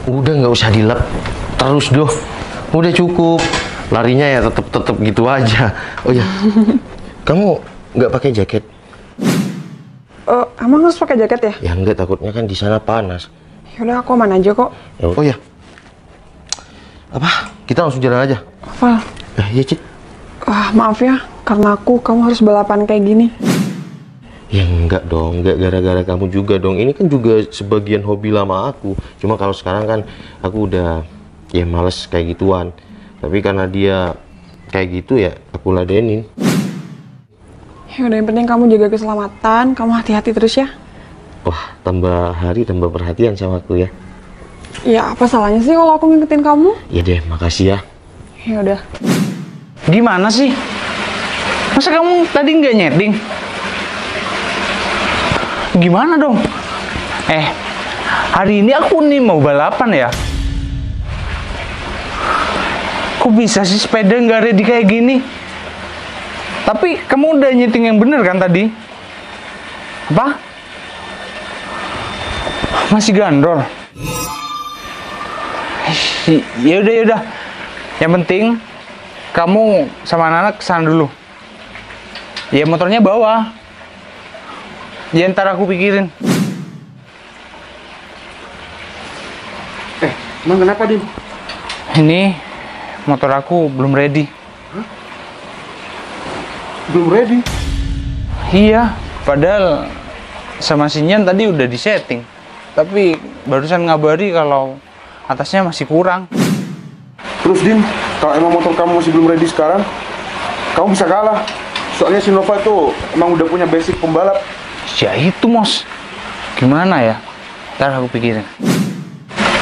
Udah nggak usah dilap terus doh. Udah cukup. Larinya ya tetep gitu aja. Oh ya, kamu nggak pakai jaket? Emang harus pakai jaket ya? Ya enggak, takutnya kan di sana panas. Yaudah, aku aman aja kok. Oh ya, apa? Kita langsung jalan aja. Val. Iya Cid. Maaf ya, karena kamu harus balapan kayak gini. Ya enggak dong, enggak gara-gara kamu juga dong. Ini kan juga sebagian hobi lama aku. Cuma kalau sekarang kan aku udah ya males kayak gituan. Tapi karena dia kayak gitu ya aku ladenin. Ya udah, yang penting kamu jaga keselamatan, kamu hati-hati terus ya. Wah, tambah hari tambah perhatian sama aku ya. Ya apa salahnya sih kalau aku ngikutin kamu? Ya deh, makasih ya. Ya udah. Gimana sih? Masa kamu tadi nggak nyeting? Gimana dong? Hari ini aku nih mau balapan ya. Kok bisa sih sepeda nggak ready kayak gini? Tapi kamu udah nyeting yang bener kan tadi? Apa? Masih gandor? Ya udah. Yang penting kamu sama anak-anak kesana dulu. Ya motornya bawa. Ya ntar aku pikirin. Emang kenapa, Dim? Ini motor aku belum ready. Hah? Belum ready? Iya, padahal sama si Nyan tadi udah disetting. Tapi barusan ngabari kalau atasnya masih kurang. Terus, Dim, kalau emang motor kamu masih belum ready sekarang, kamu bisa kalah. Soalnya si Nova tuh emang udah punya basic pembalap. Ya itu, Mos. Gimana ya? Ntar aku pikirin.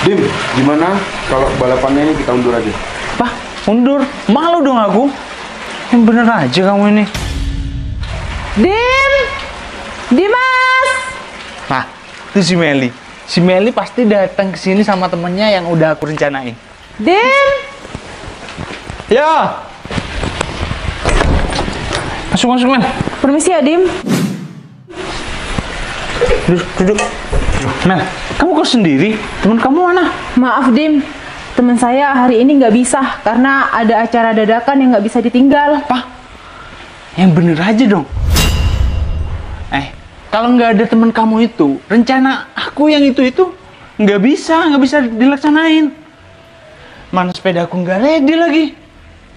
Dim, gimana kalau balapannya ini kita undur aja? Apa? Undur? Malu dong aku. Yang bener aja kamu ini. Dimas! Nah, itu si Meli. Si Meli pasti datang ke sini sama temennya yang udah aku rencanain. Dim! Ya. Masuk, Mel. Permisi ya, Dim. Duduk. Mel, kamu kok sendiri? Temen kamu mana? Maaf, Dim. Teman saya hari ini nggak bisa karena ada acara dadakan yang nggak bisa ditinggal. Apa? Yang bener aja dong. Kalau nggak ada teman kamu itu, rencana aku yang itu nggak bisa dilaksanain. Mana sepeda aku nggak ready lagi.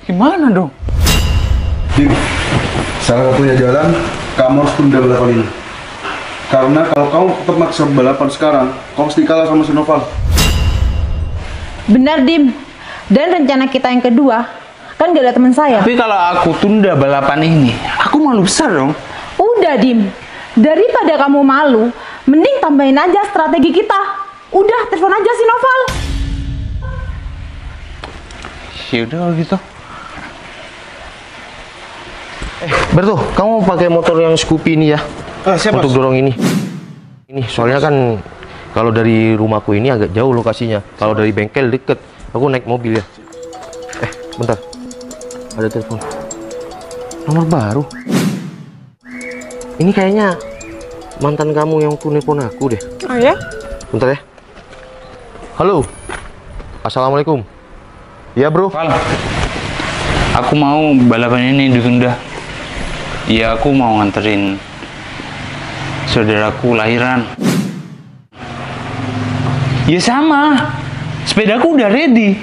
Gimana dong? Dim, salah satunya jalan, kamu harus tunda balapan ini. Karena kalau kamu tetap maksa balapan sekarang, kamu pasti kalah sama si Noval. Benar, Dim. Dan rencana kita yang kedua, kan nggak ada teman saya. Tapi kalau aku tunda balapan ini, aku malu besar dong. Udah, Dim. Daripada kamu malu, mending tambahin aja strategi kita. Udah, telepon aja si Noval. Ya udah kalau gitu. Bertuh, kamu pakai motor yang Scoopy ini ya? Siap, untuk Mas. dorong ini. Ini soalnya kan kalau dari rumahku ini agak jauh lokasinya. Kalau dari bengkel deket, aku naik mobil ya. Bentar. Ada telepon. Nomor baru. Ini kayaknya mantan kamu yang nelpon aku deh. Oh ya? Bentar ya. Halo. Assalamualaikum. Ya bro. Val, aku mau balapan ini ditunda. Ya aku mau nganterin saudaraku lahiran. Ya sama, sepedaku udah ready.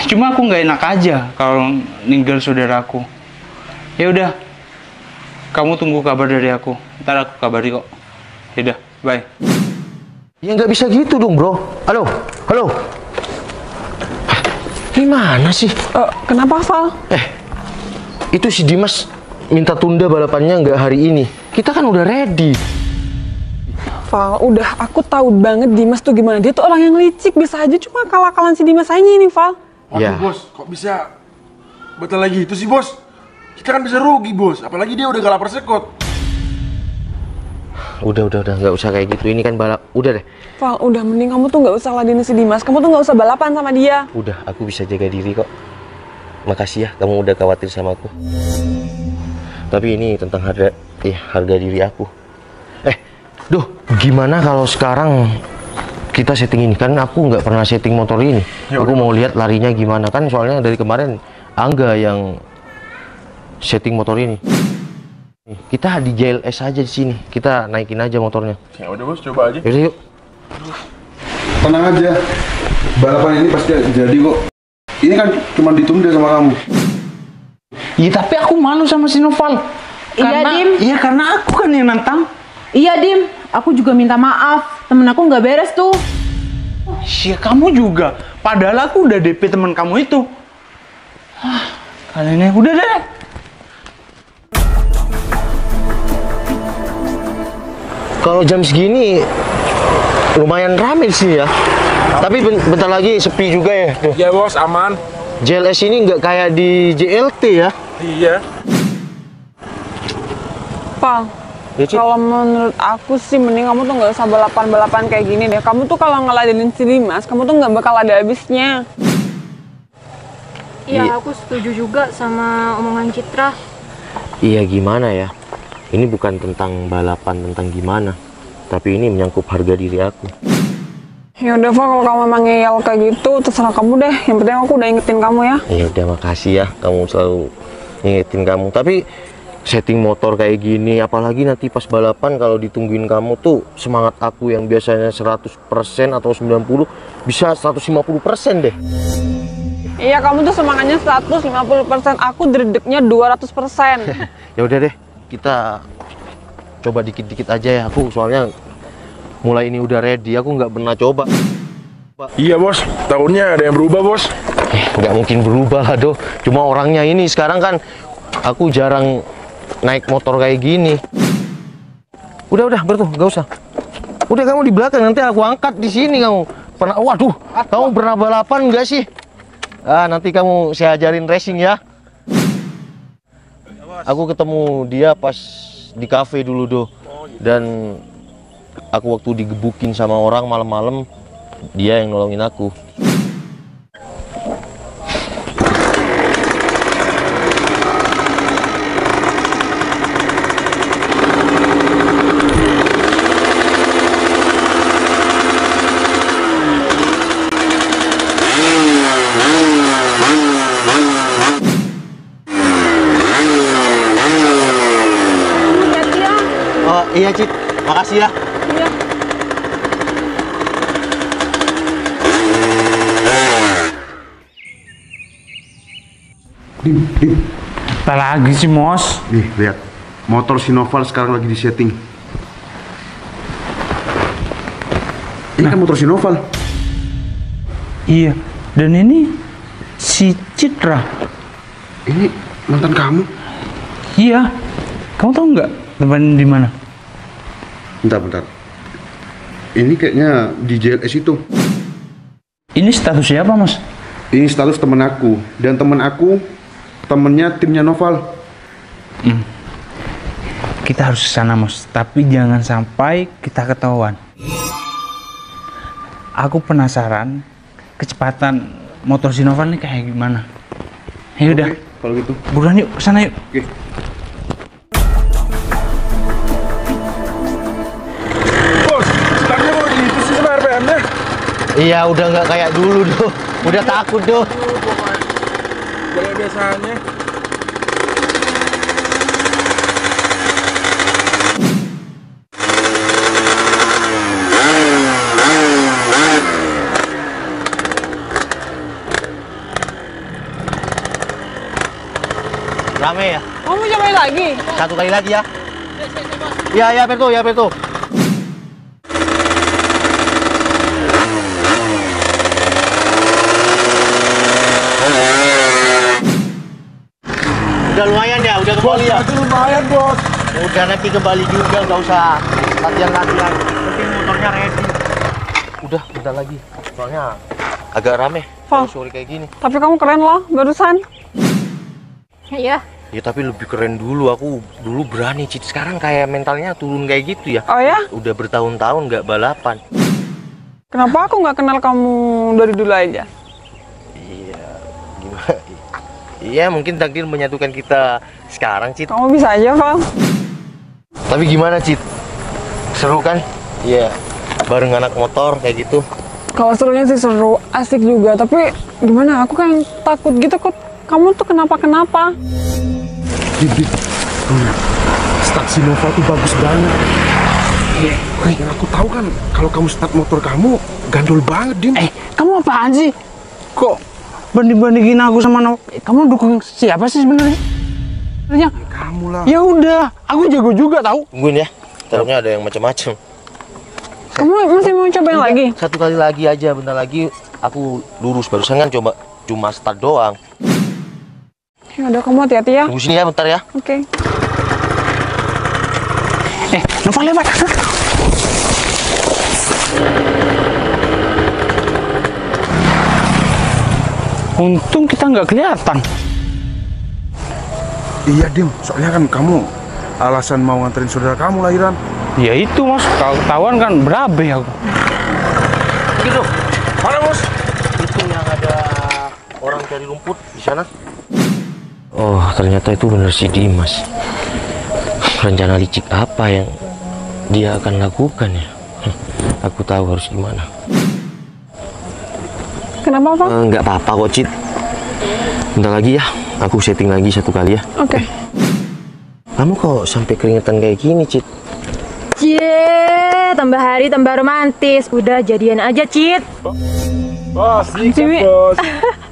Cuma aku nggak enak aja kalau ninggal saudaraku. Ya udah, kamu tunggu kabar dari aku. Ntar aku kabari kok. Yaudah, bye. Ya nggak bisa gitu dong bro. Halo. Gimana sih? Kenapa, Val? Itu si Dimas minta tunda balapannya nggak hari ini. Kita kan udah ready. Val, udah aku tahu banget Dimas tuh gimana. Dia tuh orang yang licik, bisa aja cuma kalah-kalahan si Dimas aja ini, Val. Waduh, Ya. Bos, kok bisa batal lagi itu sih, Bos? Kita kan bisa rugi, Bos. Apalagi dia udah gak lapar sekot. Udah nggak usah kayak gitu. Ini kan balap. Udah deh. Val, udah mending kamu tuh nggak usah ladenin si Dimas. Kamu tuh nggak usah balapan sama dia. Udah, aku bisa jaga diri kok. makasih ya kamu udah khawatir sama aku. Tapi ini tentang harga diri aku. Gimana kalau sekarang kita setting ini? Kan aku nggak pernah setting motor ini. Aku mau lihat larinya gimana, kan soalnya dari kemarin Angga yang setting motor ini. Kita di JLS aja di sini. Kita naikin aja motornya. Ya udah bos, coba aja. Yaudah yuk. Tenang aja, balapan ini pasti jadi kok. Ini kan cuma ditunda sama kamu. Iya tapi aku malu sama si Noval. Iya, Dim. Iya karena aku kan yang nantang. Iya, Dim. Aku juga minta maaf. Temen aku nggak beres tuh. Iya kamu juga. Padahal aku udah DP teman kamu itu. Kalian udah deh. Kalau jam segini lumayan rame sih ya. Tapi bentar lagi sepi juga ya. Tuh. Iya bos, aman. JLS ini nggak kayak di JLT ya. Iya. Pal, Ya, Cid. kalau menurut aku sih mending kamu tuh nggak usah balapan-balapan kayak gini deh. Kamu tuh kalau ngeladenin si Dimas, kamu tuh nggak bakal ada habisnya. Iya. Iya, aku setuju juga sama omongan Citra. Iya gimana ya. Ini bukan tentang balapan tentang gimana, tapi ini menyangkut harga diri aku. Ya udah, Val, kalau kamu memang ngeyel kayak gitu, terserah kamu deh. Yang penting aku udah ingetin kamu ya. Ya udah, makasih ya kamu selalu ngingetin kamu. Tapi setting motor kayak gini, apalagi nanti pas balapan kalau ditungguin kamu tuh, semangat aku yang biasanya 100% atau 90 bisa 150% deh. Iya, kamu tuh semangatnya 150%, aku dredegnya 200%. Ya udah deh, kita coba dikit-dikit aja ya. Aku soalnya mulai ini udah ready, aku nggak pernah coba. Iya bos, tahunnya ada yang berubah bos. Nggak mungkin berubah lah doh. Cuma orangnya ini sekarang kan aku jarang naik motor kayak gini. Udah bertuh, nggak usah. Udah kamu di belakang, nanti aku angkat di sini kamu. Pernah, waduh, kamu pernah balapan nggak sih? Nanti kamu saya ajarin racing ya. Aku ketemu dia pas di cafe dulu doh. Dan aku waktu digebukin sama orang malam-malam, dia yang nolongin aku. Iya Cid, makasih ya. Iya. Dim. Apa lagi sih Mos? Nih, lihat. Motor si Noval sekarang lagi di setting. Ini kan motor si Noval. Iya. Dan ini si Citra. Ini mantan kamu. Iya. Kamu tahu nggak tempatnya di mana? Bentar. Ini kayaknya di JLS itu. Ini statusnya apa Mas? Ini status temen aku. Dan temen aku temennya timnya Noval. Kita harus ke sana Mas, tapi jangan sampai kita ketahuan. Aku penasaran kecepatan motor si Noval ini kayak gimana. Ya udah, Oke, kalau gitu. buruan yuk ke sana yuk. Oke. Bos, startnya kok gitu sih sama RPM-nya? Iya, udah nggak kayak dulu doh. Udah takut doh. Boleh biasanya. Rame ya? Kamu mau cobain lagi? Satu kali lagi ya? Iya, Perto. Udah lumayan ya, udah kembali ya? Itu lumayan bos. Udah nanti kembali juga, nggak usah latihan-latihan. Penting motornya ready. Udah, bentar lagi. Soalnya agak rame. Val. Sore kayak gini. Tapi kamu keren loh, barusan. Iya. Ya tapi lebih keren dulu, aku dulu berani Cid. Sekarang kayak mentalnya turun kayak gitu ya. Oh ya? Udah bertahun-tahun nggak balapan. Kenapa aku nggak kenal kamu dari dulu aja? Iya, gimana? Iya, mungkin takdir menyatukan kita sekarang, Cit. Kamu bisa aja, Val. Tapi gimana, Cit? Seru kan? Iya, bareng anak motor kayak gitu. Kalau serunya sih seru, asik juga. Tapi gimana? Aku kan takut gitu kok. Kamu tuh kenapa-kenapa? Dit, start si Nova tuh bagus banget. Yang aku tahu kan, kalau kamu start motor kamu gandul banget, Dim. Kamu apaan sih? Kok banding-bandingin aku sama kamu dukung siapa sih sebenarnya? Kamu lah. Ya udah, aku jago juga tahu. Tungguin ya, taruhnya ada yang macam-macam. Kamu masih mau cobain lagi? Satu kali lagi aja, bentar lagi aku lurus. Barusan kan cuma start doang. Ya udah, kamu hati-hati ya. Tunggu sini ya, bentar ya. Oke. Nova lewat. Untung kita nggak kelihatan. Iya, Dim. Soalnya kan kamu alasan mau nganterin saudara kamu lahiran. Ya itu mas, kalau ketahuan kan berabe aku. Gitu. Mana, Bos? Itu yang ada orang cari rumput di sana. Oh, ternyata itu benar si Dimas. Rencana licik apa yang dia akan lakukan ya? Aku tahu harus gimana. Kenapa, Val? Nggak apa-apa kok, Cit. Bentar lagi ya, aku setting lagi satu kali ya. Oke. Kamu kok sampai keringetan kayak gini, Cit? Cie, tambah hari tambah romantis. Udah jadian aja, Cit. Bos, Ciwi. bos.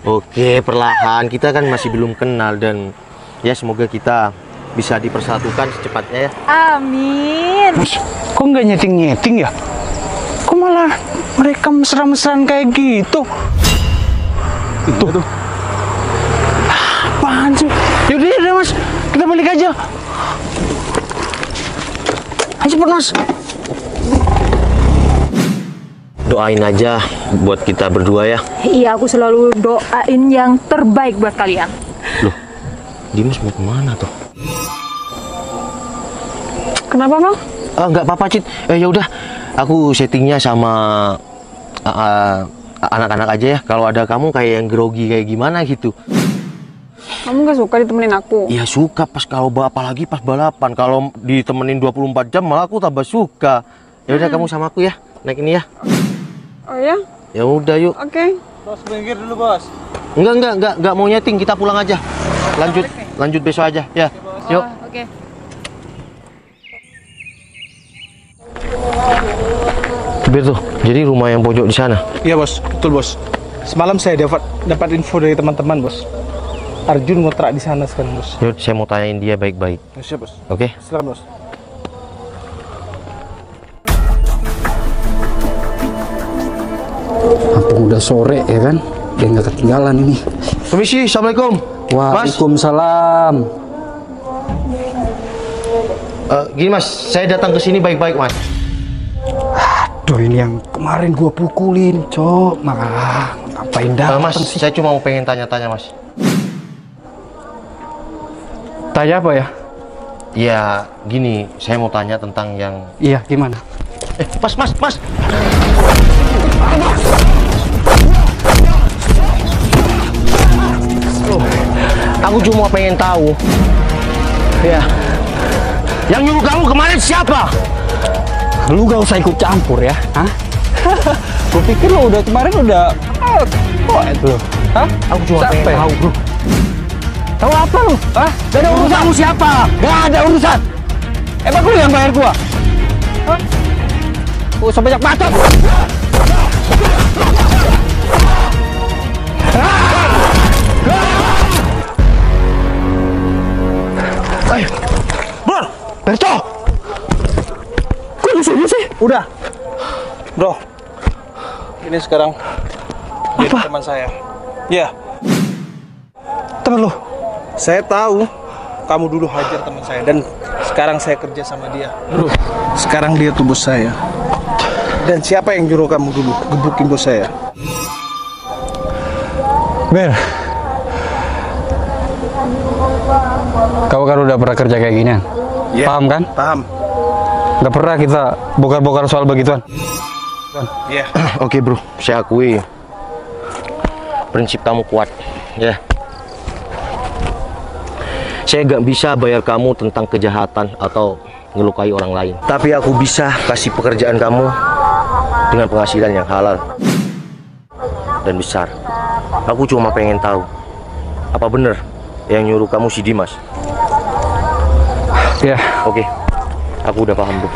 Oke, perlahan. Kita kan masih belum kenal dan ya semoga kita bisa dipersatukan secepatnya ya. Amin. Mas, kok nggak nyeting-nyeting ya? Kok malah mereka mesra-mesraan kayak gitu? Itu tuh. Apaan sih? Yaudah mas, kita balik aja. Ayo cepet mas. Doain aja buat kita berdua ya. Iya, aku selalu doain yang terbaik buat kalian. Loh, Dimas mau kemana tuh? Kenapa, Val? Nggak apa-apa, Cit. Ya udah, aku settingnya sama anak-anak aja ya. Kalau ada kamu kayak yang grogi kayak gimana gitu. Kamu gak suka ditemenin aku? Ya suka pas kalau apalagi pas balapan. Kalau ditemenin 24 jam malah aku tambah suka. Ya udah kamu sama aku ya. Naik ini ya. Oh ya? Ya udah yuk. Oke. Bos, minggir dulu bos. Enggak mau nyeting, kita pulang aja. Lanjut besok aja. Ya. Yuk. Oke. Bir tuh. Jadi rumah yang pojok di sana. Iya bos, betul bos. Semalam saya dapat info dari teman-teman bos. Arjun ngontrak di sana sekarang bos. Yuk, saya mau tanyain dia baik-baik. Siap bos. Oke? Silakan bos. Mumpung udah sore ya kan, dia nggak ketinggalan ini. Permisi, assalamualaikum. Waalaikumsalam. Gini mas, saya datang ke sini baik-baik mas. Aduh, ini yang kemarin gua pukulin, Cok. Malah ngapain Mas, datang sih? saya cuma mau pengen tanya-tanya mas. Tanya apa ya? Ya, gini, saya mau tanya tentang yang... Iya, gimana? Mas. Aku cuma pengen tahu. Ya. Yang nyuruh kamu kemarin siapa? Lu gak usah ikut campur ya, hah? Gue pikir lo kemarin udah itu lo. Hah? Aku cuma pengen tahu, bro. Tahu apa lu? Hah? Gak ada urusan. Kamu siapa? Gak ada urusan. Emang lu yang bayar gua? Hah? Gak usah banyak bacot. Bro, Berto! Kok lu sini sih? udah. Bro, ini sekarang jadi teman saya. Ya. Temen lu? Saya tahu kamu dulu hajar teman saya dan sekarang saya kerja sama dia. Bro, sekarang dia tuh bos saya. Dan siapa yang nyuruh kamu dulu gebukin bos saya? Ber, kau kan udah pernah kerja kayak ginian? Ya, Paham kan? Paham. Gak pernah kita bongkar-bongkar soal begituan. Iya. Oke, bro, saya akui prinsip kamu kuat. Ya. Saya nggak bisa bayar kamu tentang kejahatan atau ngelukai orang lain. Tapi aku bisa kasih pekerjaan kamu dengan penghasilan yang halal dan besar. Aku cuma pengen tahu, apa bener yang nyuruh kamu si Dimas? Ya. Oke, aku udah paham, bro.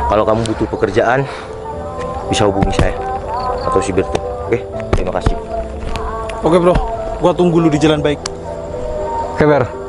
Kalau kamu butuh pekerjaan, bisa hubungi saya atau si Berto. Oke, terima kasih. Oke bro, gua tunggu lu di jalan baik. Oke, Ber.